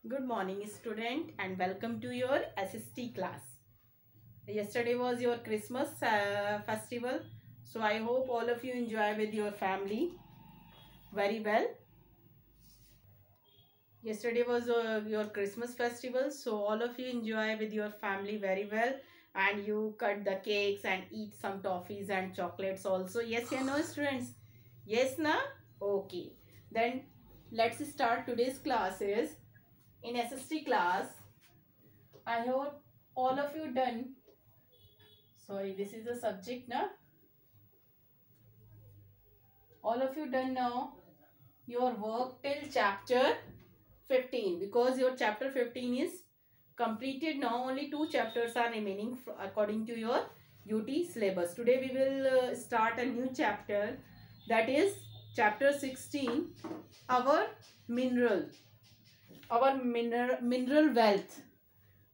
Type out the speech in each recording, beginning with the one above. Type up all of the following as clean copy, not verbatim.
Good morning, student, and welcome to your SST class. Yesterday was your Christmas festival, so I hope all of you enjoy with your family very well. Yesterday was your Christmas festival, so all of you enjoy with your family very well, and you cut the cakes and eat some toffees and chocolates also. Yes, you know, students. Yes, na? Okay. Then let's start today's classes. In SST class, I hope all of you done. Sorry, this is the subject now. All of you done now your work till chapter 15 because your chapter 15 is completed now. Only two chapters are remaining according to your UT syllabus. Today we will start a new chapter, that is chapter 16, our mineral, mineral wealth.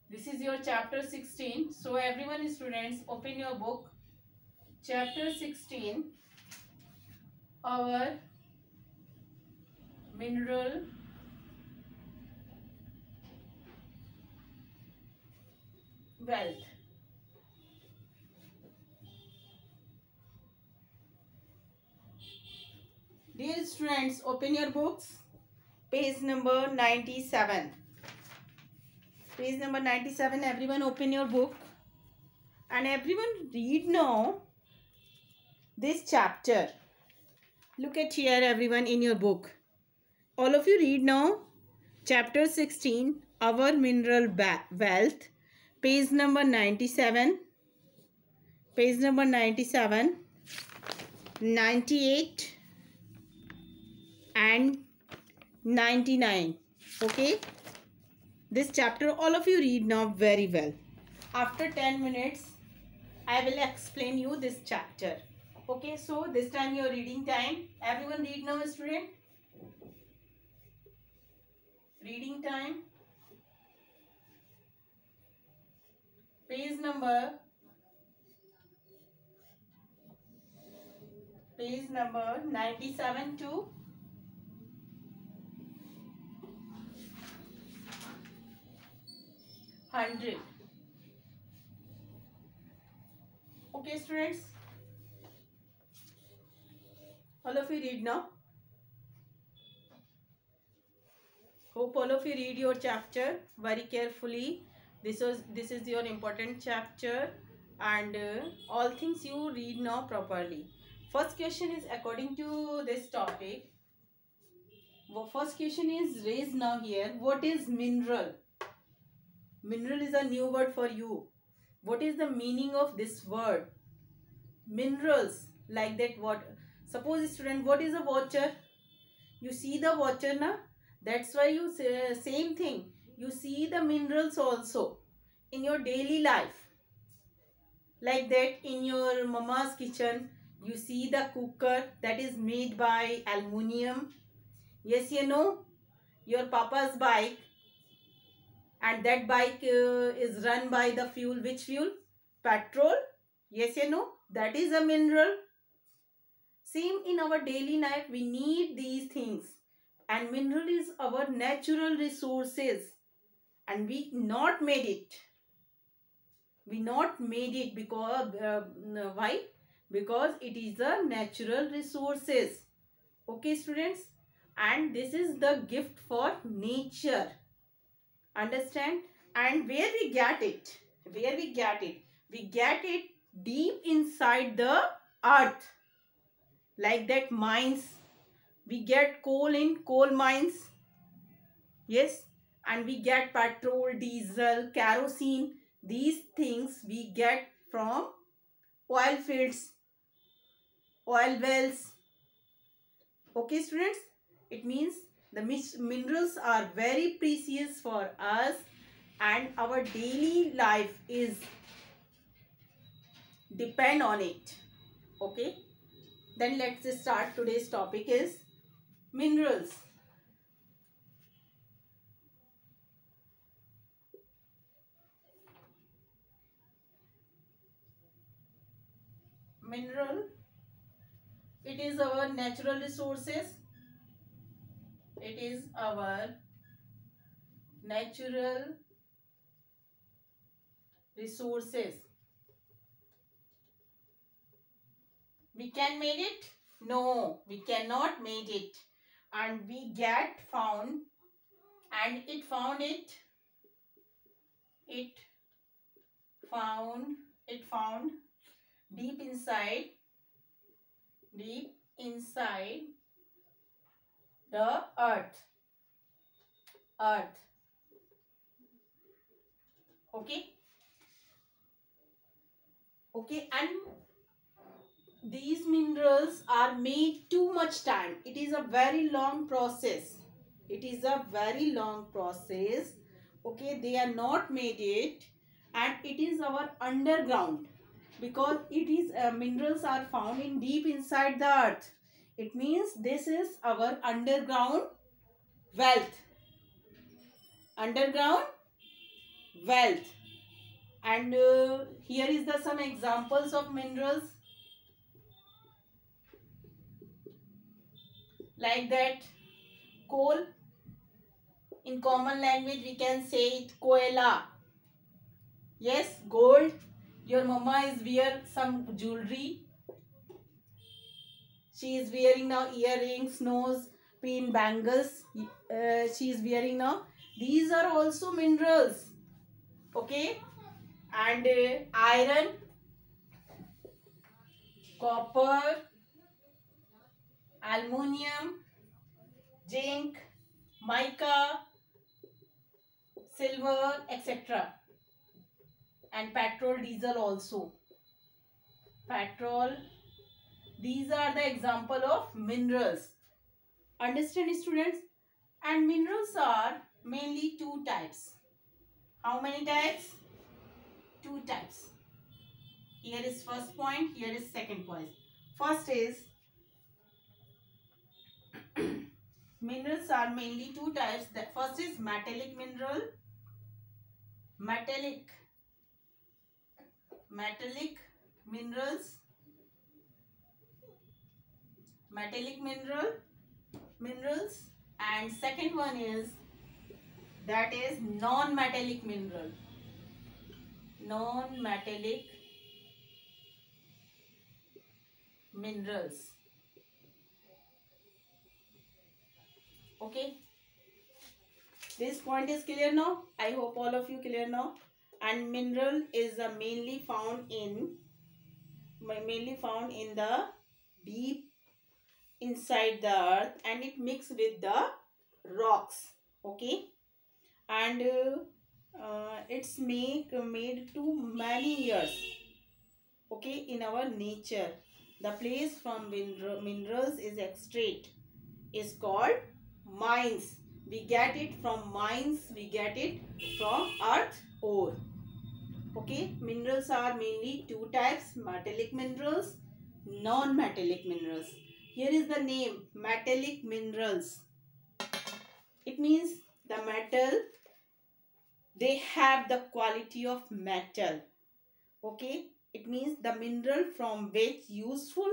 This is your chapter 16. So everyone, students, open your book. Chapter 16, our mineral wealth. Dear students, open your books. Page number 97. Page number 97. Everyone open your book. And everyone read now this chapter. Look at here, everyone, in your book. All of you read now chapter 16, our mineral wealth. Page number 97. Page number 97. 98 and 99. Okay, this chapter all of you read now very well. After 10 minutes I will explain you this chapter. Okay, so this time your reading time. Everyone read now, student. Reading time. Page number 97 to 100. Okay, students, all of you read now. Hope all of you read your chapter very carefully. This is your important chapter, and all things you read now properly. First question is according to this topic. First question is raised now here. What is mineral? Mineral is a new word for you. What is the meaning of this word? Minerals, like that. What? Suppose, student, what is a water? You see the water, na? That's why you say same thing. You see the minerals also in your daily life. Like that, in your mama's kitchen, you see the cooker that is made by aluminium. Yes, you know, your papa's bike, and that bike is run by the fuel. Which fuel? Petrol. Yes, you know, that is a mineral. Same in our daily life, we need these things, and mineral is our natural resources, and we not made it. We not made it because why? Because it is a natural resources. Okay, students, and this is the gift for nature. Understand? And where we get it? Where we get it? We get it deep inside the earth. Like that, mines. We get coal in coal mines. Yes, and we get petrol, diesel, kerosene. These things we get from oil fields, oil wells. Okay, students, it means the minerals are very precious for us, and our daily life is depend on it. Okay, then let's start. Today's topic is minerals. Mineral, it is our natural resources. It is our natural resources. We can made it? No, we cannot made it. And we get found, and it found it found deep inside the earth. Okay. And these minerals are made too much time. It is a very long process. Okay, they are not made it, and it is our underground, because it is minerals are found in deep inside the earth. It means this is our underground wealth. And here is the some examples of minerals like that. Coal, in common language we can say it koela. Yes, gold. Your mama is wear some jewelry. She is wearing now earrings, nose pin, bangles. She is wearing now. These are also minerals. Okay. And iron, copper, aluminium, zinc, mica, silver, etc. And petrol, diesel also. Petrol. These are the example of minerals. Understand, students? And minerals are mainly two types. How many types? Two types. Here is first point, here is second point. First is minerals are mainly two types. The first is metallic mineral. Metallic minerals. And second one is non-metallic mineral. Non-metallic minerals. Okay. This point is clear now. I hope all of you clear now. And mineral is mainly found in the deep inside the earth, and it mixed with the rocks. Okay. And it's made too many years. Okay, in our nature, the place from minerals is extract is called mines. We get it from mines. We get it from earth ore. Okay, minerals are mainly two types: metallic minerals, non-metallic minerals. Here is the name, metallic minerals. It means the metal, they have the quality of metal. Okay, it means the mineral from which useful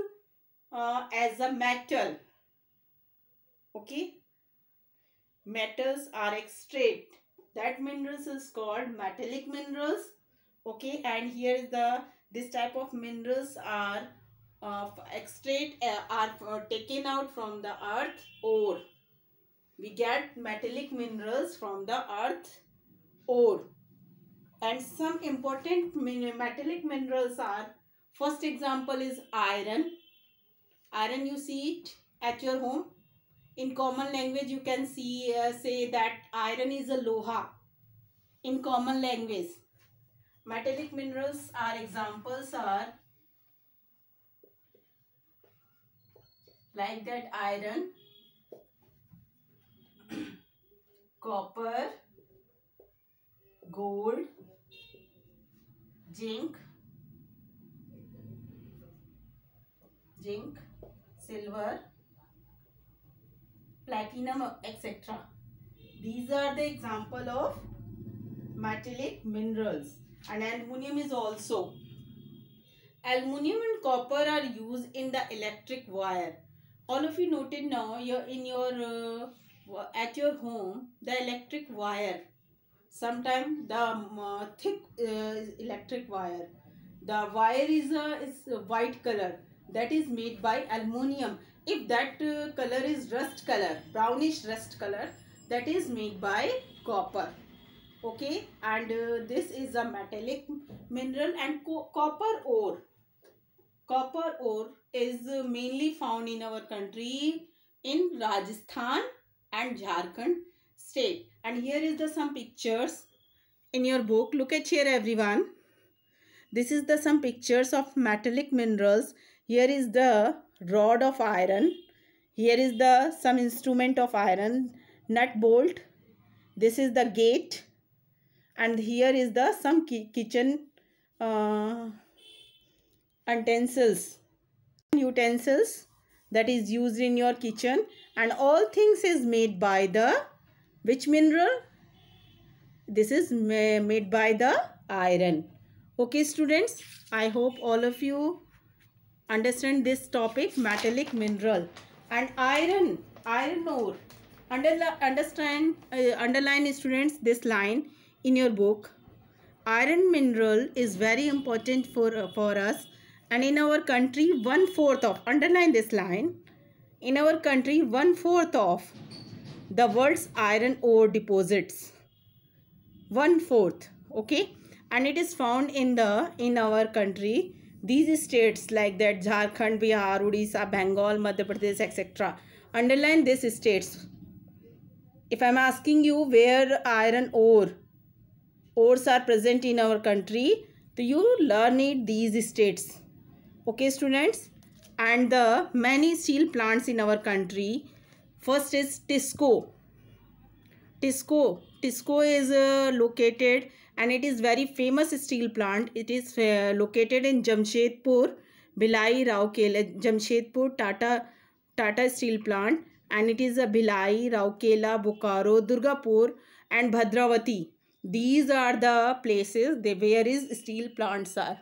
as a metal. Okay, metals are extract. That minerals is called metallic minerals. Okay, and here is this type of minerals are extract are taken out from the earth ore. We get metallic minerals from the earth ore. And some important metallic minerals are, first example is iron. Iron, you see it at your home. In common language you can see say that iron is a loha. In common language, metallic minerals are examples are like that: iron, copper, gold, zinc, silver, platinum, etc. These are the example of metallic minerals. And aluminium is also. Aluminium and copper are used in the electric wire. All of you noted now, at your home, the electric wire. Sometimes the thick electric wire. The wire is a white color, that is made by aluminium. If that color is rust color, brownish rust color, that is made by copper. Okay, and this is a metallic mineral. And copper ore. Copper ore is mainly found in our country in Rajasthan and Jharkhand state. And here is the some pictures in your book. Look at here, everyone. This is the some pictures of metallic minerals. Here is the rod of iron. Here is the some instrument of iron, nut bolt. This is the gate, and here is the some kitchen utensils that is used in your kitchen. And all things is made by the which mineral? This is made by the iron. Okay students, I hope all of you understand this topic, metallic mineral. And iron ore. Underline students this line in your book. Iron mineral is very important for us, and in our country 1/4 of, underline this line, in our country 1/4 of the world's iron ore deposits, 1/4. Okay, and it is found in our country these states like that: Jharkhand, Bihar, Odisha, Bengal, Madhya Pradesh, etc. Underline these states. If I am asking you where iron ores are present in our country, so you learn it these states. Okay students, and the many steel plants in our country. First is TISCO. TISCO is located, and it is very famous steel plant. It is located in Jamshedpur, Bhilai, Rourkela. Jamshedpur Tata Steel Plant, and it is a Bhilai, Rourkela, Bokaro, Durgapur and Bhadravati. These are the places where is steel plants are.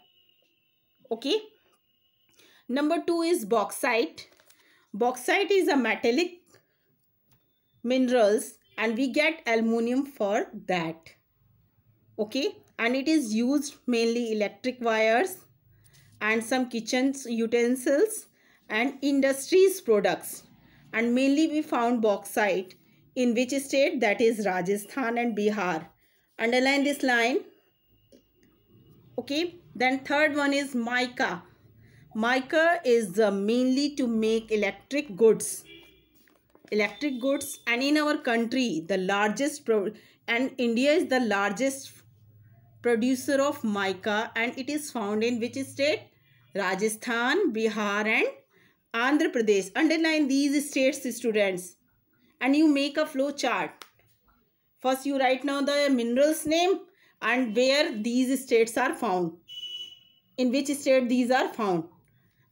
Okay. Number 2 is bauxite. Bauxite is a metallic minerals, and we get aluminium for that. Okay, and it is used mainly electric wires and some kitchen utensils and industries products. And mainly we found bauxite in which state? That is Rajasthan and Bihar. Underline this line. Okay, then third one is mica. Mica is mainly to make electric goods, and in our country the largest and India is the largest producer of mica, and it is found in which state? Rajasthan, Bihar and Andhra Pradesh. Underline these states students, and you make a flow chart. First you write now the minerals name and where these states are found, in which state these are found,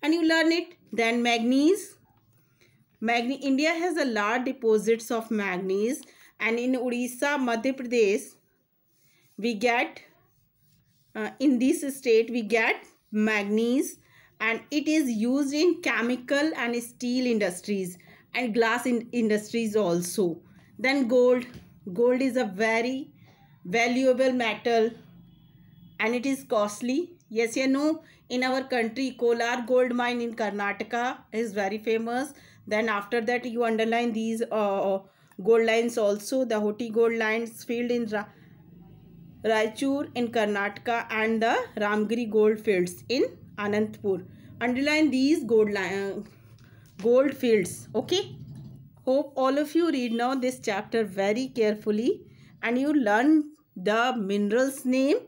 and you learn it. Then manganese. India has a large deposits of manganese, and in Odisha, Madhya Pradesh we get in this state we get manganese, and it is used in chemical and steel industries and glass industries also. Then gold is a very valuable metal, and it is costly. Yes, you know, in our country Kolar gold mine in Karnataka is very famous. Then after that you underline these gold lines also. The Hoti gold lines field in Raichur in Karnataka, and the Ramgiri gold fields in Anantapur. Underline these gold fields. Okay, hope all of you read now this chapter very carefully, and you learn the minerals name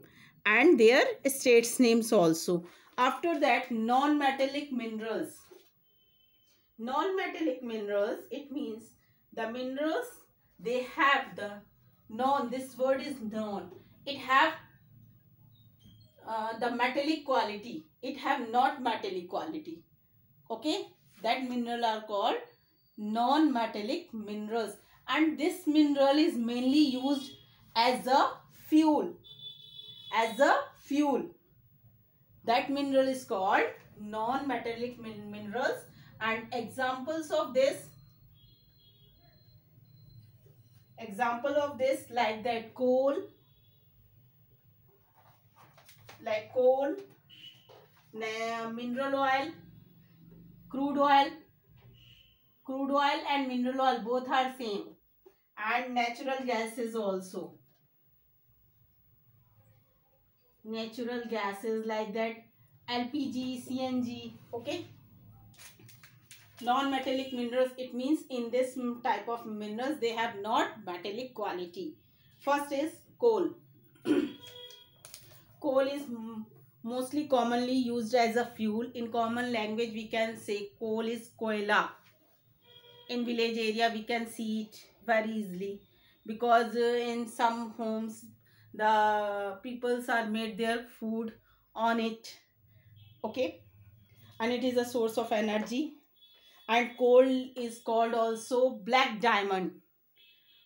and their states names also. After that, non-metallic minerals. Non-metallic minerals, it means the minerals, they have the non, this word is non, it have the metallic quality, it have not metallic quality. Okay, that mineral are called non-metallic minerals, and this mineral is mainly used as a fuel. That mineral is called non-metallic minerals. And examples of this like that: coal, like coal, mineral oil, crude oil. Crude oil and mineral oil both are same, and natural gases also. Natural gases like that LPG, CNG. Okay. Non-metallic minerals, it means in this type of minerals they have not metallic quality. First is coal. Coal is mostly commonly used as a fuel. In common language we can say coal is koila. In village area we can see it very easily, because in some homes the peoples are made their food on it. Okay. And it is a source of energy. And coal is called also black diamond.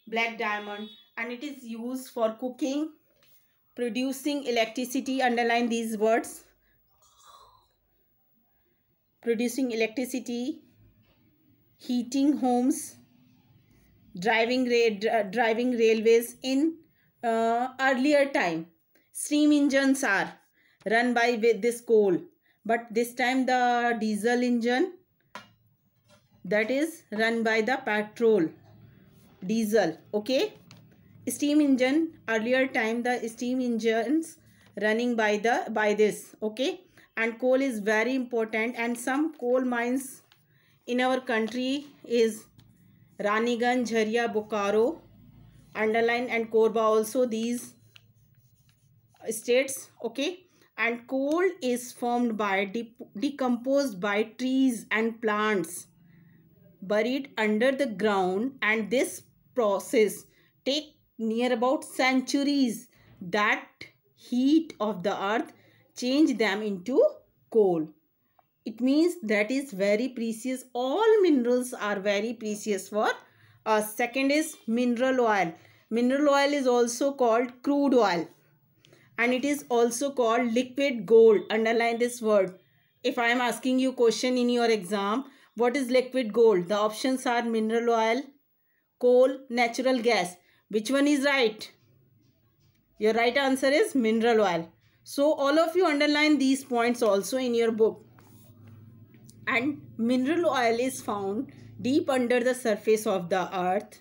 Black diamond. And it is used for cooking, producing electricity. Underline these words. Producing electricity, heating homes, driving railways. In earlier time, steam engines are run by with this coal, but this time the diesel engine, that is run by the petrol, diesel. Okay. Steam engine, earlier time the steam engines running by this. Okay. And coal is very important, and some coal mines in our country is Raniganj, Jharia, Bokaro, Underline and Korba also, these states. Okay. And coal is formed by decomposed by trees and plants buried under the ground, and this process take near about centuries. That heat of the earth change them into coal. It means that is very precious. All minerals are very precious for us. Second is mineral oil. Mineral oil is also called crude oil, and it is also called liquid gold. Underline this word. If I am asking you question in your exam, what is liquid gold? The options are mineral oil, coal, natural gas. Which one is right? Your right answer is mineral oil. So all of you underline these points also in your book. And mineral oil is found deep under the surface of the earth,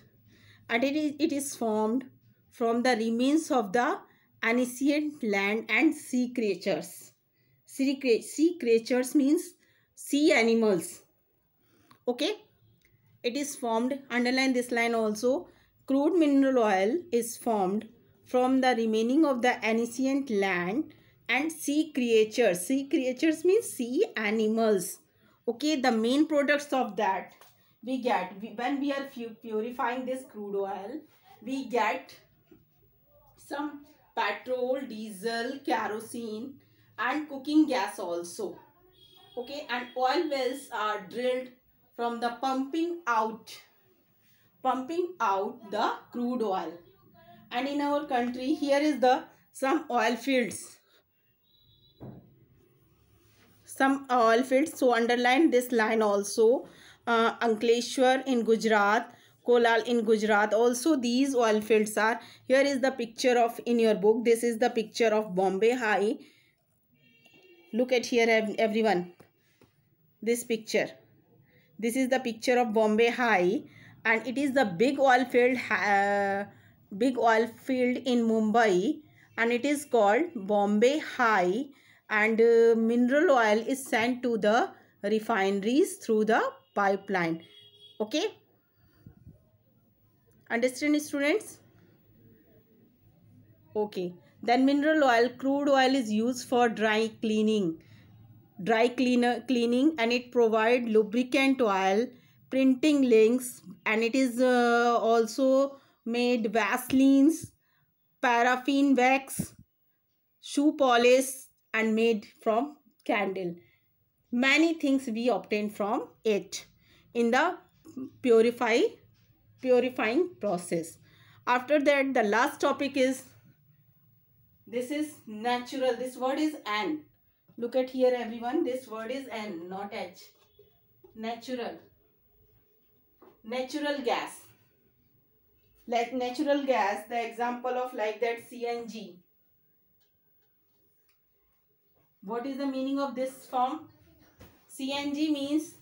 and it is formed from the remains of the ancient land and sea creatures. Sea creatures means sea animals. Okay. It is formed, underline this line also, crude mineral oil is formed from the remaining of the ancient land and sea creatures. Sea creatures means sea animals. Okay, the main products of that we get when we are purifying this crude oil, we get some petrol, diesel, kerosene and cooking gas also. Okay, and oil wells are drilled from the pumping out the crude oil. And in our country, here is the some oil fields. So underline this line also. Ankleshwar in Gujarat, Kolal in Gujarat. Also these oil fields are. Here is the picture of in your book. This is the picture of Bombay High. Look at here everyone. This picture. This is the picture of Bombay High, and it is the big oil field in Mumbai, and it is called Bombay High. And mineral oil is sent to the refineries through the pipeline. Okay. Understand, students? Okay. Then mineral oil, crude oil is used for cleaning, and it provide lubricant oil, printing links, and it is also made vaselines, paraffin wax, shoe polish, and made from candle. Many things we obtain from it in the purifying process. After that, the last topic is, this is natural. This word is N. Look at here everyone. This word is N, not H. Natural. Natural gas. Like natural gas, the example of like that CNG. What is the meaning of this form? CNG means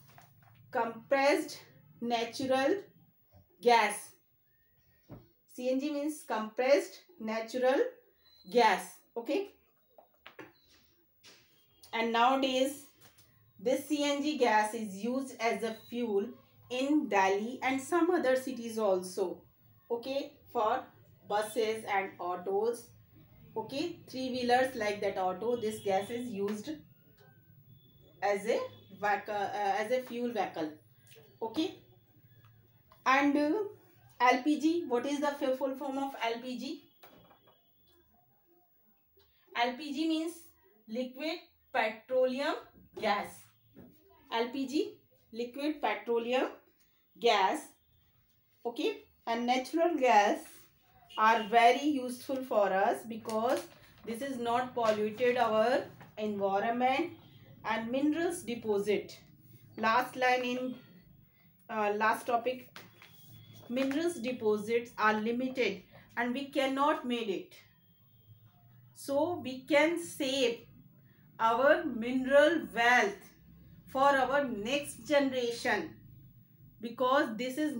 compressed natural gas. CNG means compressed natural gas. Okay. And nowadays this CNG gas is used as a fuel in Delhi and some other cities also. Okay, for buses and autos. Okay, three-wheelers like that auto, this gas is used as a fuel vehicle. Okay, and LPG. What is the full form of LPG? LPG means liquid petroleum gas. LPG, liquid petroleum gas. Okay, and natural gas are very useful for us because this is not polluted our environment. And minerals deposit, last line in last topic, minerals deposits are limited and we cannot made it, so we can save our mineral wealth for our next generation, because this is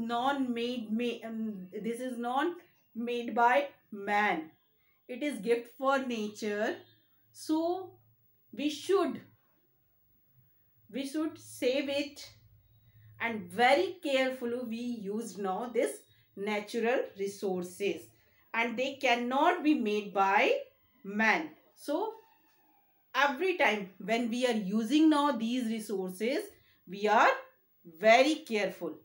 this is not made by man, it is gift for nature. So we should save it, and very carefully we use now this natural resources, and they cannot be made by man. So every time when we are using now these resources, we are very careful.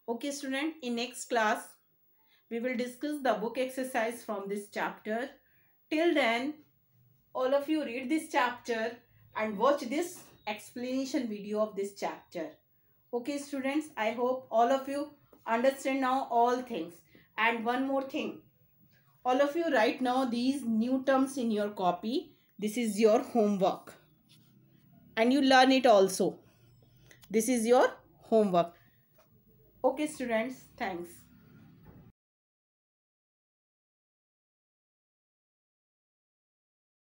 Okay student, in next class we will discuss the book exercise from this chapter. Till then, all of you read this chapter and watch this explanation video of this chapter. Okay students, I hope all of you understand now all things. And one more thing, all of you write now these new terms in your copy. This is your homework and you learn it also. This is your homework. Okay students, thanks.